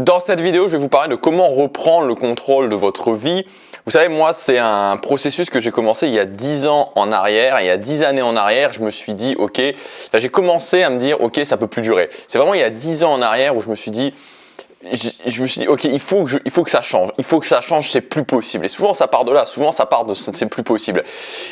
Dans cette vidéo, je vais vous parler de comment reprendre le contrôle de votre vie. Vous savez, moi, c'est un processus que j'ai commencé il y a 10 ans en arrière. Il y a 10 années en arrière, je me suis dit, ok, j'ai commencé à me dire, ok, ça peut plus durer. C'est vraiment il y a 10 ans en arrière où je me suis dit, ok, il faut que ça change. Il faut que ça change, c'est plus possible. Et souvent, ça part de là. Souvent, ça part de c'est plus possible.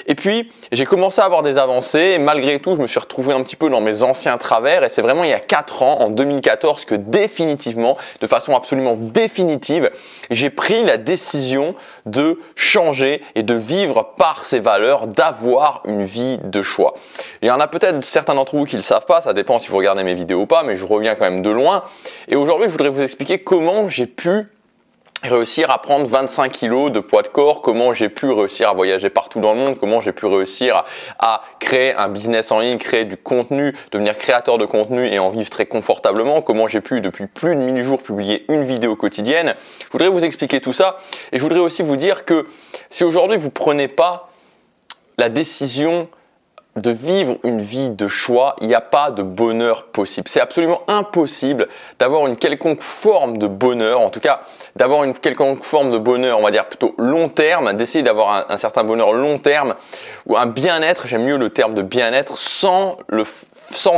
Et puis, j'ai commencé à avoir des avancées. Et malgré tout, je me suis retrouvé un petit peu dans mes anciens travers. Et c'est vraiment il y a 4 ans, en 2014, que définitivement, de façon absolument définitive, j'ai pris la décision de changer et de vivre par ces valeurs, d'avoir une vie de choix. Il y en a peut-être certains d'entre vous qui ne le savent pas. Ça dépend si vous regardez mes vidéos ou pas, mais je reviens quand même de loin. Et aujourd'hui, je voudrais vous expliquer comment j'ai pu réussir à prendre 25 kilos de poids de corps, comment j'ai pu réussir à voyager partout dans le monde, comment j'ai pu réussir à créer un business en ligne, créer du contenu, devenir créateur de contenu et en vivre très confortablement, comment j'ai pu depuis plus de 1000 jours publier une vidéo quotidienne. Je voudrais vous expliquer tout ça et je voudrais aussi vous dire que si aujourd'hui vous ne prenez pas la décision de vivre une vie de choix, il n'y a pas de bonheur possible. C'est absolument impossible d'avoir une quelconque forme de bonheur, en tout cas d'avoir une quelconque forme de bonheur, on va dire plutôt long terme, d'essayer d'avoir un certain bonheur long terme ou un bien-être, j'aime mieux le terme de bien-être, sans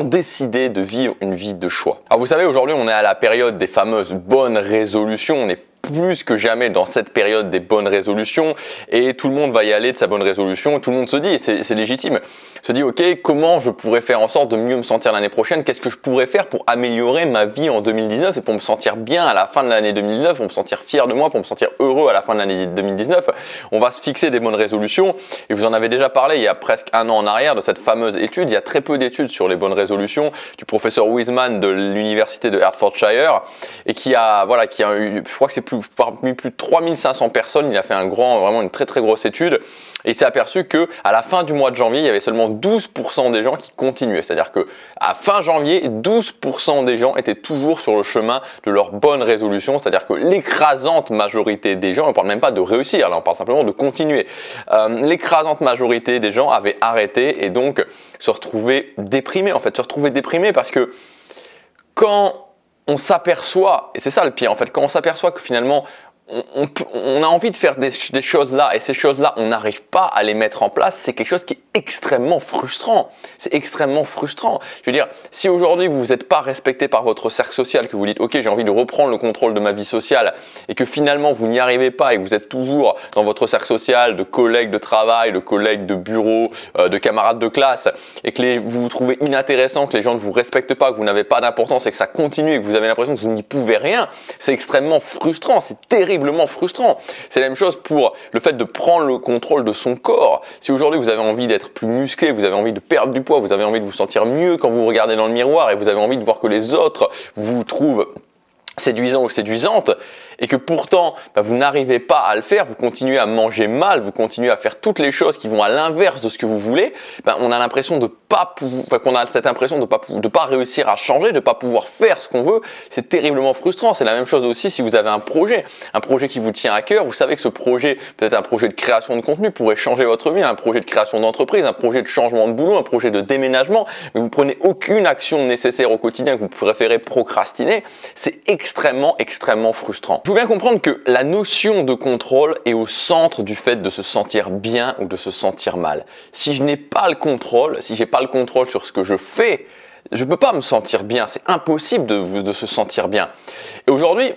décider de vivre une vie de choix. Alors vous savez, aujourd'hui on est à la période des fameuses bonnes résolutions, on est plus que jamais dans cette période des bonnes résolutions et tout le monde va y aller de sa bonne résolution et tout le monde se dit, et c'est légitime, se dit ok, comment je pourrais faire en sorte de mieux me sentir l'année prochaine, qu'est-ce que je pourrais faire pour améliorer ma vie en 2019 et pour me sentir bien à la fin de l'année 2019, pour me sentir fier de moi, pour me sentir heureux à la fin de l'année 2019. On va se fixer des bonnes résolutions et vous en avez déjà parlé il y a presque un an en arrière de cette fameuse étude. Il y a très peu d'études sur les bonnes résolutions du professeur Wiseman de l'université de Hertfordshire et qui a eu, je crois que c'est parmi plus de 3500 personnes, il a fait vraiment une très grosse étude et il s'est aperçu que à la fin du mois de janvier, il y avait seulement 12% des gens qui continuaient. C'est-à-dire que à fin janvier, 12% des gens étaient toujours sur le chemin de leur bonne résolution. C'est-à-dire que l'écrasante majorité des gens, on ne parle même pas de réussir, là on parle simplement de continuer. L'écrasante majorité des gens avaient arrêté et donc se retrouvaient déprimés. En fait, se retrouver déprimés parce que quand on s'aperçoit, et c'est ça le pire en fait, quand on s'aperçoit que finalement on a envie de faire des choses là et ces choses là on n'arrive pas à les mettre en place, c'est quelque chose qui est extrêmement frustrant. C'est extrêmement frustrant. Je veux dire, si aujourd'hui vous n'êtes pas respecté par votre cercle social, que vous dites ok j'ai envie de reprendre le contrôle de ma vie sociale et que finalement vous n'y arrivez pas et que vous êtes toujours dans votre cercle social de collègues de travail, de collègues de bureau, de camarades de classe et que vous vous trouvez inintéressant, que les gens ne vous respectent pas, que vous n'avez pas d'importance et que ça continue et que vous avez l'impression que vous n'y pouvez rien, c'est extrêmement frustrant, c'est terriblement frustrant. C'est la même chose pour le fait de prendre le contrôle de son corps. Si aujourd'hui vous avez envie d'être plus musclé, vous avez envie de perdre du poids, vous avez envie de vous sentir mieux quand vous vous regardez dans le miroir et vous avez envie de voir que les autres vous trouvent séduisant ou séduisante et que pourtant vous n'arrivez pas à le faire, vous continuez à manger mal, vous continuez à faire toutes les choses qui vont à l'inverse de ce que vous voulez, on a l'impression de pas qu'on a cette impression de pas réussir à changer, de pas pouvoir faire ce qu'on veut. C'est terriblement frustrant. C'est la même chose aussi si vous avez un projet qui vous tient à cœur. Vous savez que ce projet, peut-être un projet de création de contenu, pourrait changer votre vie, un projet de création d'entreprise, un projet de changement de boulot, un projet de déménagement, mais vous prenez aucune action nécessaire au quotidien, que vous préférez procrastiner. C'est extrêmement frustrant. Il faut bien comprendre que la notion de contrôle est au centre du fait de se sentir bien ou de se sentir mal. Si je n'ai pas le contrôle, si j'ai pas le contrôle sur ce que je fais, je ne peux pas me sentir bien. C'est impossible de se sentir bien. Et aujourd'hui,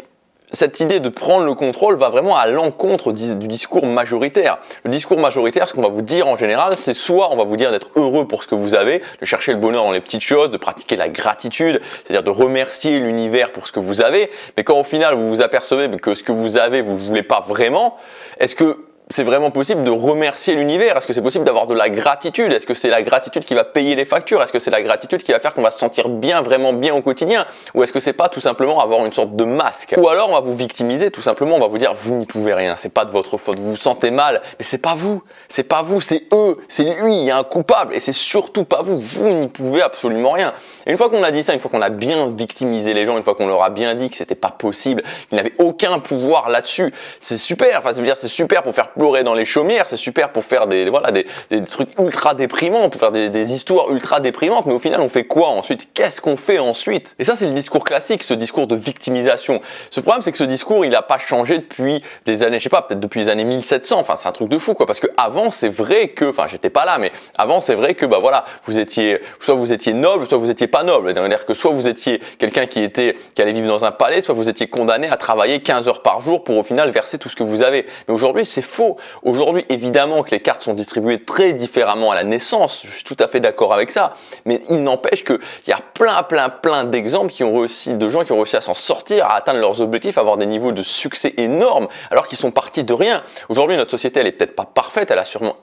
cette idée de prendre le contrôle va vraiment à l'encontre du discours majoritaire. Le discours majoritaire, ce qu'on va vous dire en général, c'est soit on va vous dire d'être heureux pour ce que vous avez, de chercher le bonheur dans les petites choses, de pratiquer la gratitude, c'est-à-dire de remercier l'univers pour ce que vous avez. Mais quand au final vous vous apercevez que ce que vous avez, vous ne voulez pas vraiment, est-ce que c'est vraiment possible de remercier l'univers? Est-ce que c'est possible d'avoir de la gratitude? Est-ce que c'est la gratitude qui va payer les factures? Est-ce que c'est la gratitude qui va faire qu'on va se sentir bien, vraiment bien au quotidien? Ou est-ce que c'est pas tout simplement avoir une sorte de masque? Ou alors on va vous victimiser, tout simplement on va vous dire vous n'y pouvez rien, c'est pas de votre faute, vous vous sentez mal, mais c'est pas vous, c'est eux, c'est lui, il y a un coupable et c'est surtout pas vous, vous n'y pouvez absolument rien. Et une fois qu'on a dit ça, une fois qu'on a bien victimisé les gens, une fois qu'on leur a bien dit que c'était pas possible, qu'ils n'avaient aucun pouvoir là-dessus, c'est super, c'est super pour faire pleurer dans les chaumières, c'est super pour faire des trucs ultra déprimants, pour faire des histoires ultra déprimantes, mais au final on fait quoi ensuite? Qu'est-ce qu'on fait ensuite? Et ça c'est le discours classique, ce discours de victimisation. Ce problème c'est que ce discours il n'a pas changé depuis des années, je sais pas, peut-être depuis les années 1700, enfin c'est un truc de fou quoi, parce que avant c'est vrai que, enfin j'étais pas là, mais avant c'est vrai que bah voilà, soit vous étiez noble, soit vous étiez pas noble, c'est-à-dire que soit vous étiez quelqu'un qui allait vivre dans un palais, soit vous étiez condamné à travailler 15 heures par jour pour au final verser tout ce que vous avez. Mais aujourd'hui c'est faux. Aujourd'hui évidemment que les cartes sont distribuées très différemment à la naissance, je suis tout à fait d'accord avec ça, mais il n'empêche qu'il y a plein d'exemples de gens qui ont réussi à s'en sortir, à atteindre leurs objectifs, à avoir des niveaux de succès énormes alors qu'ils sont partis de rien. Aujourd'hui notre société elle est peut-être pas parfaite, elle a sûrement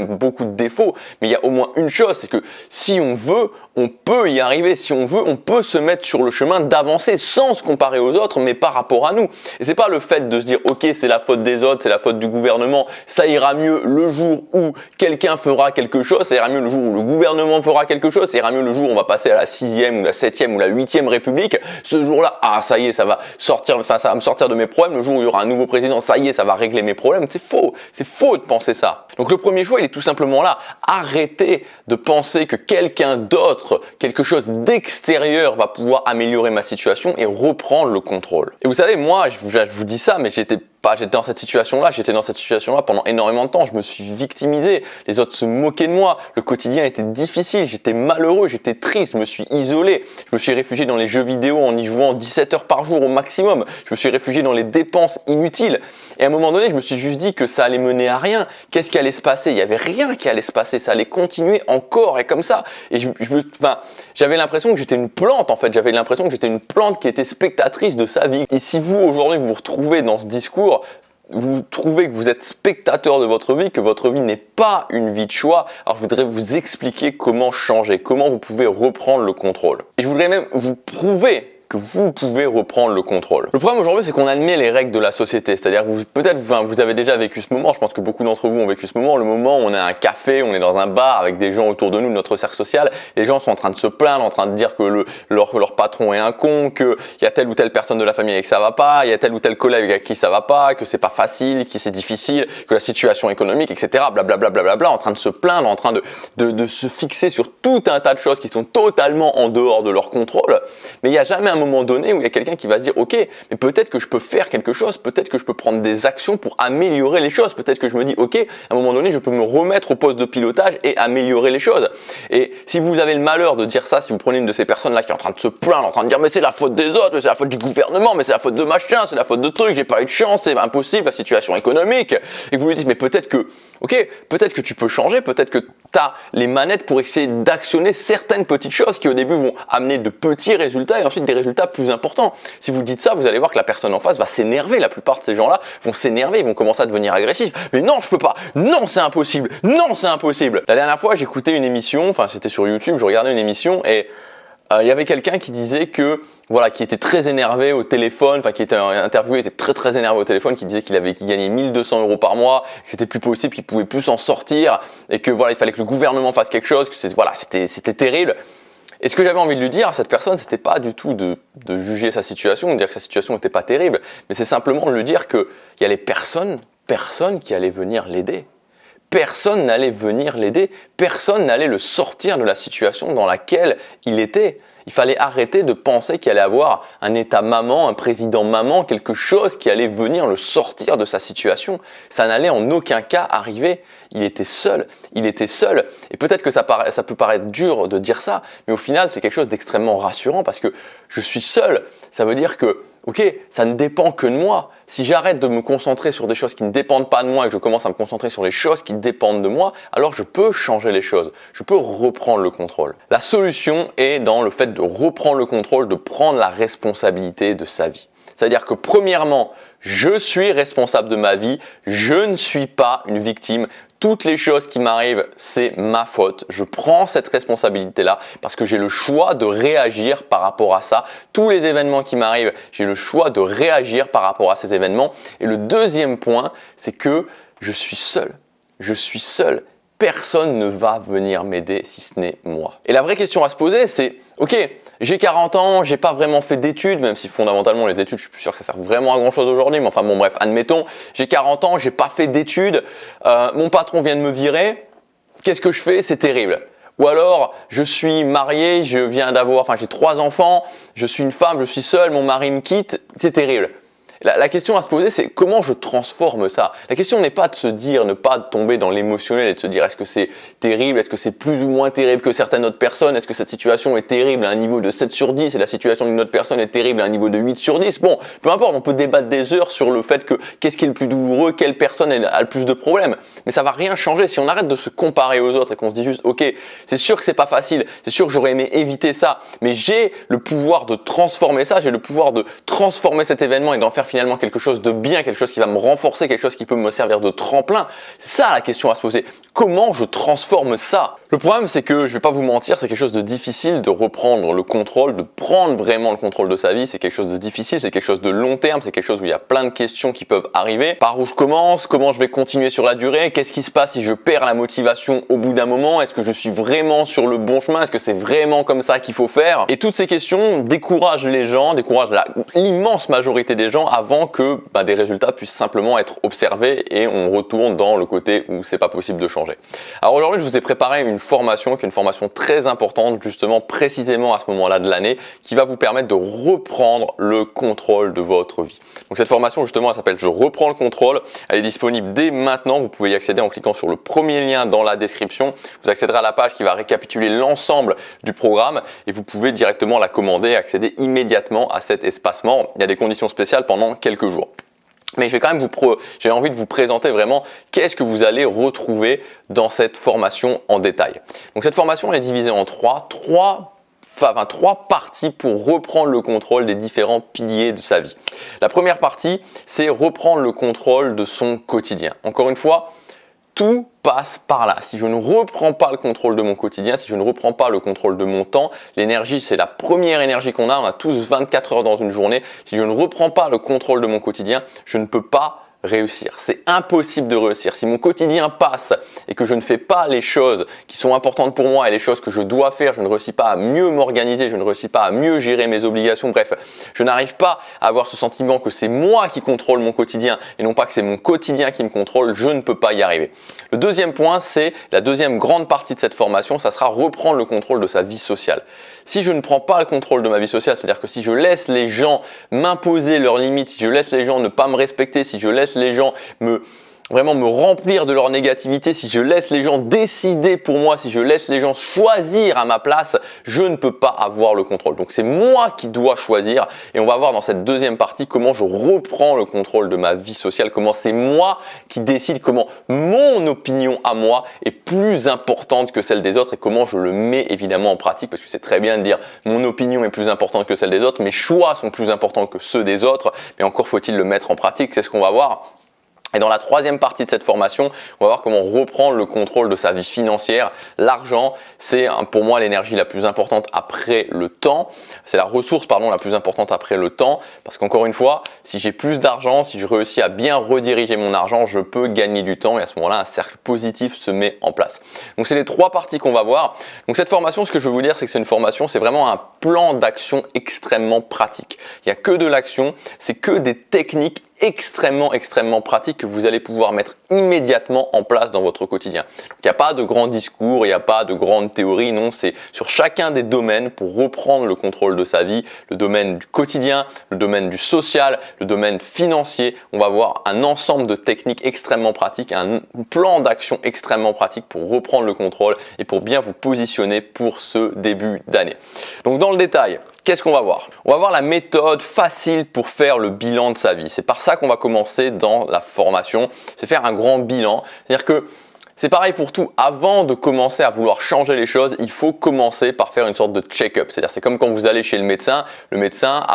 beaucoup de défauts, mais il y a au moins une chose, c'est que si on veut, on peut y arriver. Si on veut, on peut se mettre sur le chemin d'avancer sans se comparer aux autres, mais par rapport à nous. Et c'est pas le fait de se dire, ok, c'est la faute des autres, c'est la faute du gouvernement, ça ira mieux le jour où quelqu'un fera quelque chose, ça ira mieux le jour où le gouvernement fera quelque chose, ça ira mieux le jour où on va passer à la 6e ou la 7e ou la 8e République. Ce jour-là, ah, ça y est, ça va me sortir de mes problèmes. Le jour où il y aura un nouveau président, ça y est, ça va régler mes problèmes. C'est faux de penser ça. Donc le premier choix, il est tout simplement là. Arrêtez de penser que quelqu'un d'autre, quelque chose d'extérieur va pouvoir améliorer ma situation et reprendre le contrôle. Et vous savez, moi, je vous dis ça, mais j'étais dans cette situation-là pendant énormément de temps, je me suis victimisé, les autres se moquaient de moi, le quotidien était difficile, j'étais malheureux, j'étais triste, je me suis isolé, je me suis réfugié dans les jeux vidéo en y jouant 17 heures par jour au maximum, je me suis réfugié dans les dépenses inutiles et à un moment donné, je me suis juste dit que ça allait mener à rien, qu'est-ce qui allait se passer? Il n'y avait rien qui allait se passer, ça allait continuer encore et comme ça et j'avais l'impression que j'étais une plante en fait, j'avais l'impression que j'étais une plante qui était spectatrice de sa vie. Et si vous aujourd'hui vous retrouvez dans ce discours, vous trouvez que vous êtes spectateur de votre vie, que votre vie n'est pas une vie de choix, alors je voudrais vous expliquer comment changer, comment vous pouvez reprendre le contrôle. Et je voudrais même vous prouver que vous pouvez reprendre le contrôle. Le problème aujourd'hui, c'est qu'on admet les règles de la société. C'est-à-dire que vous avez déjà vécu ce moment, je pense que beaucoup d'entre vous ont vécu ce moment, le moment où on est à un café, on est dans un bar avec des gens autour de nous, de notre cercle social, les gens sont en train de se plaindre, en train de dire que leur patron est un con, qu'il y a telle ou telle personne de la famille avec qui ça va pas, il y a tel ou tel collègue avec qui ça va pas, que c'est pas facile, que c'est difficile, que la situation économique, etc. Blablabla, en train de se plaindre, en train de se fixer sur tout un tas de choses qui sont totalement en dehors de leur contrôle. Mais il n'y a jamais un moment donné où il y a quelqu'un qui va se dire ok, mais peut-être que je peux faire quelque chose, peut-être que je peux prendre des actions pour améliorer les choses, peut-être que je me dis ok, à un moment donné je peux me remettre au poste de pilotage et améliorer les choses. Et si vous avez le malheur de dire ça, si vous prenez une de ces personnes là qui est en train de se plaindre, en train de dire mais c'est la faute des autres, mais c'est la faute du gouvernement, mais c'est la faute de machin, c'est la faute de trucs, j'ai pas eu de chance, c'est impossible la situation économique, et que vous lui dites mais peut-être que tu peux changer, peut-être que tu as les manettes pour essayer d'actionner certaines petites choses qui au début vont amener de petits résultats et ensuite des résultats plus importants. Si vous dites ça, vous allez voir que la personne en face va s'énerver. La plupart de ces gens-là vont s'énerver, ils vont commencer à devenir agressifs. Mais non, je peux pas. Non, c'est impossible. Non, c'est impossible. La dernière fois, j'écoutais une émission, enfin c'était sur YouTube, je regardais une émission et il y avait quelqu'un qui disait que qui était très énervé au téléphone, qui était interviewé, était très énervé au téléphone, qui disait qu'il gagnait 1200 € par mois, que c'était plus possible, qu'il pouvait plus s'en sortir et que il fallait que le gouvernement fasse quelque chose, que c'était terrible. Et ce que j'avais envie de lui dire à cette personne, c'était pas du tout de juger sa situation, de dire que sa situation n'était pas terrible, mais c'est simplement de lui dire qu'il y allait personne qui allait venir l'aider. Personne n'allait venir l'aider, personne n'allait le sortir de la situation dans laquelle il était. Il fallait arrêter de penser qu'il allait avoir un état maman, un président maman, quelque chose qui allait venir le sortir de sa situation. Ça n'allait en aucun cas arriver. Il était seul. Et peut-être que ça peut paraître dur de dire ça, mais au final, c'est quelque chose d'extrêmement rassurant parce que je suis seul. Ça veut dire que, ok, ça ne dépend que de moi. Si j'arrête de me concentrer sur des choses qui ne dépendent pas de moi et que je commence à me concentrer sur les choses qui dépendent de moi, alors je peux changer les choses. Je peux reprendre le contrôle. La solution est dans le fait de reprendre le contrôle, de prendre la responsabilité de sa vie. C'est-à-dire que premièrement, je suis responsable de ma vie, je ne suis pas une victime. Toutes les choses qui m'arrivent, c'est ma faute. Je prends cette responsabilité-là parce que j'ai le choix de réagir par rapport à ça. Tous les événements qui m'arrivent, j'ai le choix de réagir par rapport à ces événements. Et le deuxième point, c'est que je suis seul. Je suis seul. personne ne va venir m'aider si ce n'est moi. Et la vraie question à se poser, c'est ok, j'ai 40 ans, j'ai pas vraiment fait d'études, même si fondamentalement les études, je suis plus sûr que ça sert vraiment à grand chose aujourd'hui, mais enfin bon bref, admettons, j'ai 40 ans, j'ai pas fait d'études, mon patron vient de me virer, qu'est-ce que je fais? C'est terrible. Ou alors, je suis marié, j'ai 3 enfants, je suis une femme, je suis seul, mon mari me quitte, c'est terrible. La question à se poser, c'est comment je transforme ça? La question n'est pas de se dire, ne pas tomber dans l'émotionnel et de se dire est-ce que c'est terrible, est-ce que c'est plus ou moins terrible que certaines autres personnes, est-ce que cette situation est terrible à un niveau de 7 sur 10 et la situation d'une autre personne est terrible à un niveau de 8 sur 10. Bon, peu importe, on peut débattre des heures sur le fait que qu'est-ce qui est le plus douloureux, quelle personne a le plus de problèmes, mais ça va rien changer si on arrête de se comparer aux autres et qu'on se dit juste ok, c'est sûr que c'est pas facile, c'est sûr que j'aurais aimé éviter ça, mais j'ai le pouvoir de transformer ça, j'ai le pouvoir de transformer cet événement et d'en faire finalement quelque chose de bien, quelque chose qui va me renforcer, quelque chose qui peut me servir de tremplin. C'est ça la question à se poser. Comment je transforme ça? Le problème, c'est que je vais pas vous mentir, c'est quelque chose de difficile de reprendre le contrôle, de prendre vraiment le contrôle de sa vie. C'est quelque chose de difficile, c'est quelque chose de long terme, c'est quelque chose où il y a plein de questions qui peuvent arriver. Par où je commence? Comment je vais continuer sur la durée? Qu'est-ce qui se passe si je perds la motivation au bout d'un moment? Est-ce que je suis vraiment sur le bon chemin? Est-ce que c'est vraiment comme ça qu'il faut faire? Et toutes ces questions découragent les gens, découragent l'immense majorité des gens avant que des résultats puissent simplement être observés et on retourne dans le côté où c'est pas possible de changer. Alors aujourd'hui, je vous ai préparé une formation qui est une formation très importante, justement précisément à ce moment-là de l'année, qui va vous permettre de reprendre le contrôle de votre vie. Donc cette formation, justement, elle s'appelle Je reprends le contrôle. Elle est disponible dès maintenant. Vous pouvez y accéder en cliquant sur le premier lien dans la description. Vous accéderez à la page qui va récapituler l'ensemble du programme et vous pouvez directement la commander et accéder immédiatement à cet espacement. Il y a des conditions spéciales pendant quelques jours. Mais je vais quand même j'ai envie de vous présenter vraiment qu'est-ce que vous allez retrouver dans cette formation en détail. Donc cette formation elle est divisée en trois parties pour reprendre le contrôle des différents piliers de sa vie. La première partie, c'est reprendre le contrôle de son quotidien. Encore une fois, tout passe par là. Si je ne reprends pas le contrôle de mon quotidien, si je ne reprends pas le contrôle de mon temps, l'énergie, c'est la première énergie qu'on a. On a tous 24 heures dans une journée. Si je ne reprends pas le contrôle de mon quotidien, je ne peux pas réussir. C'est impossible de réussir. Si mon quotidien passe et que je ne fais pas les choses qui sont importantes pour moi et les choses que je dois faire, je ne réussis pas à mieux m'organiser, je ne réussis pas à mieux gérer mes obligations, bref, je n'arrive pas à avoir ce sentiment que c'est moi qui contrôle mon quotidien et non pas que c'est mon quotidien qui me contrôle, je ne peux pas y arriver. Le deuxième point, c'est la deuxième grande partie de cette formation, ça sera reprendre le contrôle de sa vie sociale. Si je ne prends pas le contrôle de ma vie sociale, c'est-à-dire que si je laisse les gens m'imposer leurs limites, si je laisse les gens ne pas me respecter, si je laisse les gens vraiment me remplir de leur négativité, si je laisse les gens décider pour moi, si je laisse les gens choisir à ma place, je ne peux pas avoir le contrôle. Donc c'est moi qui dois choisir et on va voir dans cette deuxième partie comment je reprends le contrôle de ma vie sociale, comment c'est moi qui décide, comment mon opinion à moi est plus importante que celle des autres et comment je le mets évidemment en pratique parce que c'est très bien de dire mon opinion est plus importante que celle des autres, mes choix sont plus importants que ceux des autres, mais encore faut-il le mettre en pratique, c'est ce qu'on va voir. Et dans la troisième partie de cette formation, on va voir comment reprendre le contrôle de sa vie financière. L'argent, c'est pour moi l'énergie la plus importante après le temps. C'est la ressource la plus importante après le temps. Parce qu'encore une fois, si j'ai plus d'argent, si je réussis à bien rediriger mon argent, je peux gagner du temps et à ce moment-là, un cercle positif se met en place. Donc c'est les trois parties qu'on va voir. Donc cette formation, ce que je veux vous dire, c'est que c'est une formation, c'est vraiment un plan d'action extrêmement pratique. Il n'y a que de l'action, c'est que des techniques extrêmement pratiques que vous allez pouvoir mettre immédiatement en place dans votre quotidien. Donc, il n'y a pas de grands discours, il n'y a pas de grandes théories, non, c'est sur chacun des domaines pour reprendre le contrôle de sa vie, le domaine du quotidien, le domaine du social, le domaine financier. On va voir un ensemble de techniques extrêmement pratiques, un plan d'action extrêmement pratique pour reprendre le contrôle et pour bien vous positionner pour ce début d'année. Donc dans le détail, qu'est-ce qu'on va voir? On va voir la méthode facile pour faire le bilan de sa vie. C'est par ça qu'on va commencer dans la formation, c'est faire un grand bilan. C'est-à-dire que c'est pareil pour tout. Avant de commencer à vouloir changer les choses, il faut commencer par faire une sorte de check-up. C'est-à-dire, c'est comme quand vous allez chez le médecin. Le médecin,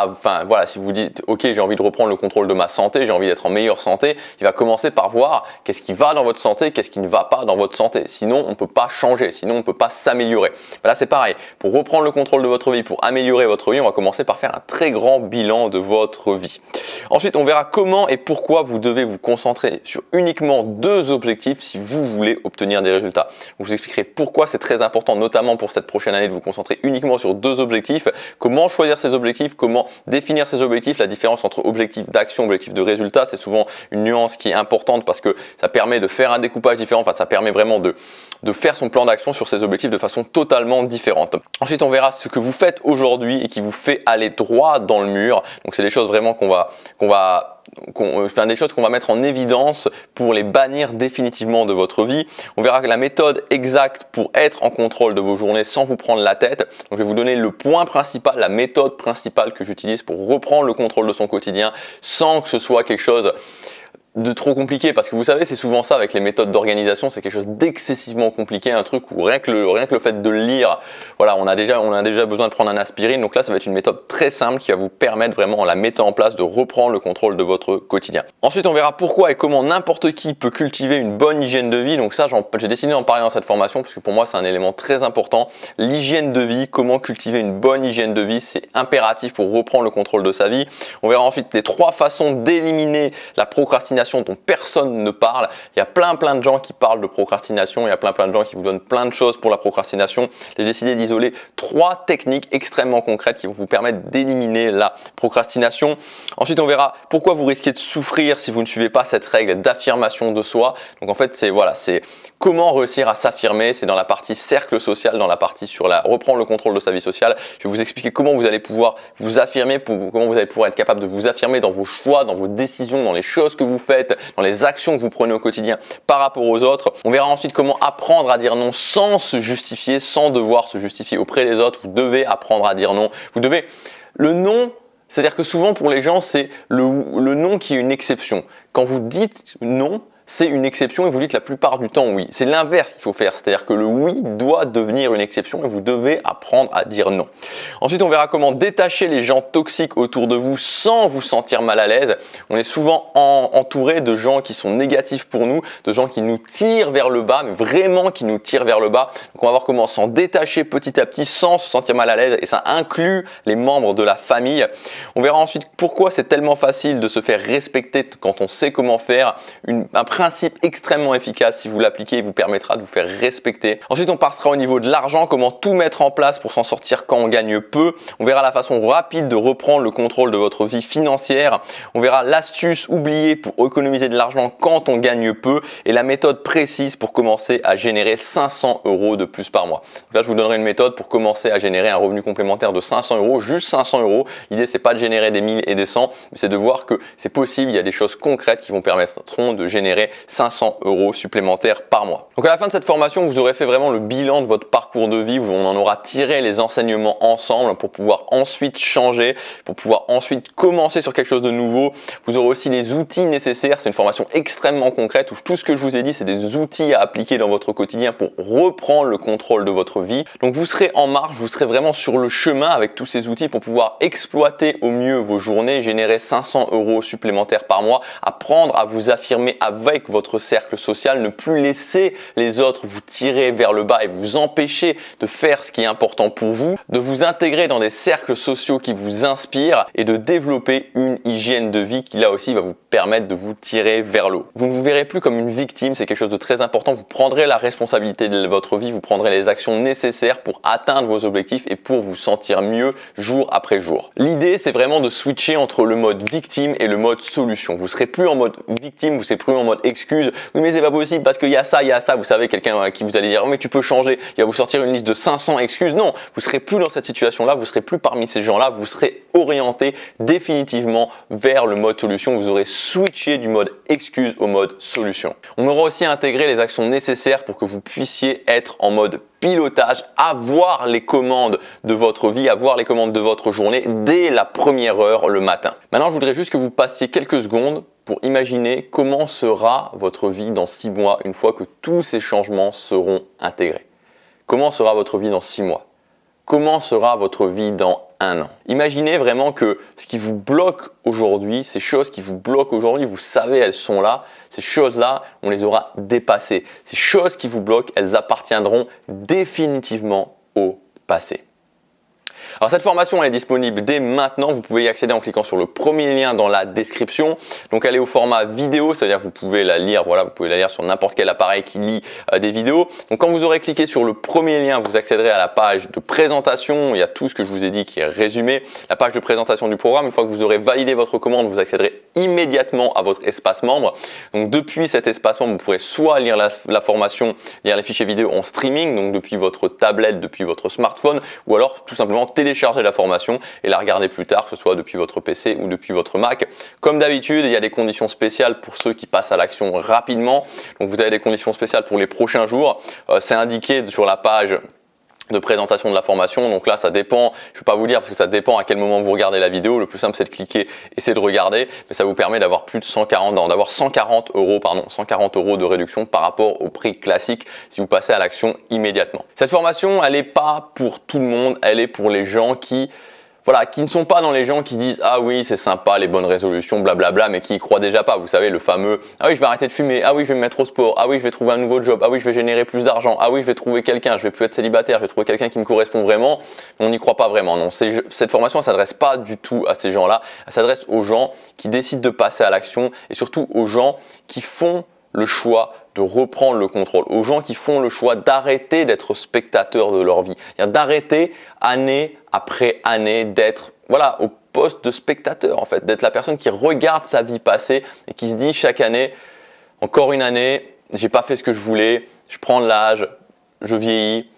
si vous dites « Ok, j'ai envie de reprendre le contrôle de ma santé, j'ai envie d'être en meilleure santé », il va commencer par voir qu'est-ce qui va dans votre santé, qu'est-ce qui ne va pas dans votre santé. Sinon, on ne peut pas changer, sinon on ne peut pas s'améliorer. Là, c'est pareil. Pour reprendre le contrôle de votre vie, pour améliorer votre vie, on va commencer par faire un très grand bilan de votre vie. Ensuite, on verra comment et pourquoi vous devez vous concentrer sur uniquement 2 objectifs si vous voulez pouvez obtenir des résultats. Je vous expliquerai pourquoi c'est très important, notamment pour cette prochaine année, de vous concentrer uniquement sur 2 objectifs. Comment choisir ces objectifs, comment définir ces objectifs, la différence entre objectif d'action et objectif de résultat. C'est souvent une nuance qui est importante parce que ça permet de faire un découpage différent, enfin ça permet vraiment de faire son plan d'action sur ces objectifs de façon totalement différente. Ensuite, on verra ce que vous faites aujourd'hui et qui vous fait aller droit dans le mur. Donc c'est des choses vraiment des choses qu'on va mettre en évidence pour les bannir définitivement de votre vie. On verra la méthode exacte pour être en contrôle de vos journées sans vous prendre la tête. Donc je vais vous donner le point principal, la méthode principale que j'utilise pour reprendre le contrôle de son quotidien sans que ce soit quelque chose de trop compliqué, parce que vous savez, c'est souvent ça avec les méthodes d'organisation, c'est quelque chose d'excessivement compliqué, un truc où rien que le fait de le lire, voilà, on a déjà besoin de prendre un aspirine. Donc là, ça va être une méthode très simple qui va vous permettre vraiment, en la mettant en place, de reprendre le contrôle de votre quotidien. Ensuite, on verra pourquoi et comment n'importe qui peut cultiver une bonne hygiène de vie. Donc ça, j'ai décidé d'en parler dans cette formation parce que pour moi, c'est un élément très important. L'hygiène de vie, comment cultiver une bonne hygiène de vie, c'est impératif pour reprendre le contrôle de sa vie. On verra ensuite les 3 façons d'éliminer la procrastination dont personne ne parle. Il y a plein de gens qui parlent de procrastination, il y a plein de gens qui vous donnent plein de choses pour la procrastination. J'ai décidé d'isoler 3 techniques extrêmement concrètes qui vont vous permettre d'éliminer la procrastination. Ensuite, on verra pourquoi vous risquez de souffrir si vous ne suivez pas cette règle d'affirmation de soi. Donc en fait, c'est comment réussir à s'affirmer. C'est dans la partie cercle social, dans la partie sur reprendre le contrôle de sa vie sociale. Je vais vous expliquer comment vous allez pouvoir vous affirmer, comment vous allez pouvoir être capable de vous affirmer dans vos choix, dans vos décisions, dans les choses que vous faites, dans les actions que vous prenez au quotidien par rapport aux autres. On verra ensuite comment apprendre à dire non sans se justifier, sans devoir se justifier auprès des autres. Vous devez apprendre à dire non. Le non, c'est-à-dire que souvent pour les gens, c'est le non qui est une exception. Quand vous dites non, c'est une exception et vous dites la plupart du temps oui. C'est l'inverse qu'il faut faire, c'est-à-dire que le oui doit devenir une exception et vous devez apprendre à dire non. Ensuite, on verra comment détacher les gens toxiques autour de vous sans vous sentir mal à l'aise. On est souvent entouré de gens qui sont négatifs pour nous, de gens qui nous tirent vers le bas, mais vraiment qui nous tirent vers le bas. Donc on va voir comment s'en détacher petit à petit sans se sentir mal à l'aise, et ça inclut les membres de la famille. On verra ensuite pourquoi c'est tellement facile de se faire respecter quand on sait comment faire. Un principe extrêmement efficace, si vous l'appliquez, il vous permettra de vous faire respecter. Ensuite, on passera au niveau de l'argent, comment tout mettre en place pour s'en sortir quand on gagne peu. On verra la façon rapide de reprendre le contrôle de votre vie financière. On verra l'astuce oubliée pour économiser de l'argent quand on gagne peu et la méthode précise pour commencer à générer 500 € de plus par mois. Donc là, je vous donnerai une méthode pour commencer à générer un revenu complémentaire de 500 €, juste 500 €. L'idée, c'est pas de générer des 1000 et des 100, mais c'est de voir que c'est possible. Il y a des choses concrètes qui vous permettront de générer 500 € supplémentaires par mois. Donc à la fin de cette formation, vous aurez fait vraiment le bilan de votre parcours de vie. On en aura tiré les enseignements ensemble pour pouvoir ensuite changer, pour pouvoir ensuite commencer sur quelque chose de nouveau. Vous aurez aussi les outils nécessaires. C'est une formation extrêmement concrète où tout ce que je vous ai dit, c'est des outils à appliquer dans votre quotidien pour reprendre le contrôle de votre vie. Donc vous serez en marche, vous serez vraiment sur le chemin avec tous ces outils pour pouvoir exploiter au mieux vos journées, générer 500 € supplémentaires par mois, apprendre à vous affirmer avec votre cercle social, ne plus laisser les autres vous tirer vers le bas et vous empêcher de faire ce qui est important pour vous, de vous intégrer dans des cercles sociaux qui vous inspirent et de développer une hygiène de vie qui là aussi va vous permettre de vous tirer vers le haut. Vous ne vous verrez plus comme une victime, c'est quelque chose de très important. Vous prendrez la responsabilité de votre vie, vous prendrez les actions nécessaires pour atteindre vos objectifs et pour vous sentir mieux jour après jour. L'idée, c'est vraiment de switcher entre le mode victime et le mode solution. Vous serez plus en mode victime, vous serez plus en mode excuse. Oui, mais c'est pas possible parce qu'il y a ça, il y a ça. Vous savez, quelqu'un à qui vous allez dire, oh, mais tu peux changer. Il va vous sortir une liste de 500 excuses. Non, vous serez plus dans cette situation-là, vous serez plus parmi ces gens-là, vous serez orienté définitivement vers le mode solution. Vous aurez switché du mode excuse au mode solution. On aura aussi intégré les actions nécessaires pour que vous puissiez être en mode pilotage, avoir les commandes de votre vie, avoir les commandes de votre journée dès la première heure le matin. Maintenant, je voudrais juste que vous passiez quelques secondes pour imaginer comment sera votre vie dans 6 mois une fois que tous ces changements seront intégrés. Comment sera votre vie dans 6 mois? Comment sera votre vie dans 1 an? Imaginez vraiment que ce qui vous bloque aujourd'hui, ces choses qui vous bloquent aujourd'hui, vous savez, elles sont là. Ces choses-là, on les aura dépassées. Ces choses qui vous bloquent, elles appartiendront définitivement au passé. Alors cette formation elle est disponible dès maintenant, vous pouvez y accéder en cliquant sur le premier lien dans la description. Donc elle est au format vidéo, c'est-à-dire que vous pouvez la lire, voilà, vous pouvez la lire sur n'importe quel appareil qui lit des vidéos. Donc quand vous aurez cliqué sur le premier lien, vous accéderez à la page de présentation, il y a tout ce que je vous ai dit qui est résumé, la page de présentation du programme. Une fois que vous aurez validé votre commande, vous accéderez immédiatement à votre espace membre. Donc depuis cet espace membre, vous pourrez soit lire la formation, lire les fichiers vidéo en streaming, donc depuis votre tablette, depuis votre smartphone, ou alors tout simplement télécharger la formation et la regarder plus tard, que ce soit depuis votre PC ou depuis votre Mac. Comme d'habitude, il y a des conditions spéciales pour ceux qui passent à l'action rapidement. Donc vous avez des conditions spéciales pour les prochains jours. C'est indiqué sur la page de présentation de la formation. Donc là ça dépend, je ne vais pas vous dire parce que ça dépend à quel moment vous regardez la vidéo. Le plus simple c'est de cliquer et c'est de regarder, mais ça vous permet d'avoir plus de 140 euros de réduction par rapport au prix classique si vous passez à l'action immédiatement. Cette formation elle n'est pas pour tout le monde, elle est pour les gens qui ne sont pas dans les gens qui disent ah oui c'est sympa les bonnes résolutions blablabla, mais qui y croient déjà pas. Vous savez le fameux ah oui je vais arrêter de fumer, ah oui je vais me mettre au sport, ah oui je vais trouver un nouveau job, ah oui je vais générer plus d'argent, ah oui je vais trouver quelqu'un, je vais plus être célibataire, je vais trouver quelqu'un qui me correspond vraiment. On n'y croit pas vraiment. Non, cette formation elle s'adresse pas du tout à ces gens-là. Elle s'adresse aux gens qui décident de passer à l'action et surtout aux gens qui font le choix de reprendre le contrôle, aux gens qui font le choix d'arrêter d'être spectateurs de leur vie, d'arrêter année après année d'être au poste de spectateur en fait, d'être la personne qui regarde sa vie passer et qui se dit chaque année, encore une année, j'ai pas fait ce que je voulais, je prends de l'âge, je vieillis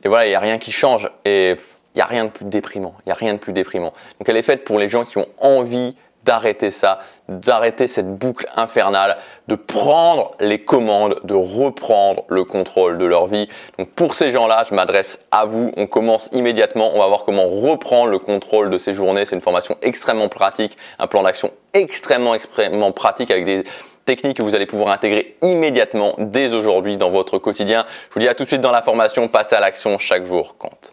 et voilà, il n'y a rien qui change et il n'y a rien de plus déprimant, il n'y a rien de plus déprimant. Donc elle est faite pour les gens qui ont envie d'arrêter ça, d'arrêter cette boucle infernale, de prendre les commandes, de reprendre le contrôle de leur vie. Donc pour ces gens-là, je m'adresse à vous. On commence immédiatement. On va voir comment reprendre le contrôle de ces journées. C'est une formation extrêmement pratique, un plan d'action extrêmement pratique avec des techniques que vous allez pouvoir intégrer immédiatement dès aujourd'hui dans votre quotidien. Je vous dis à tout de suite dans la formation. Passez à l'action, chaque jour compte.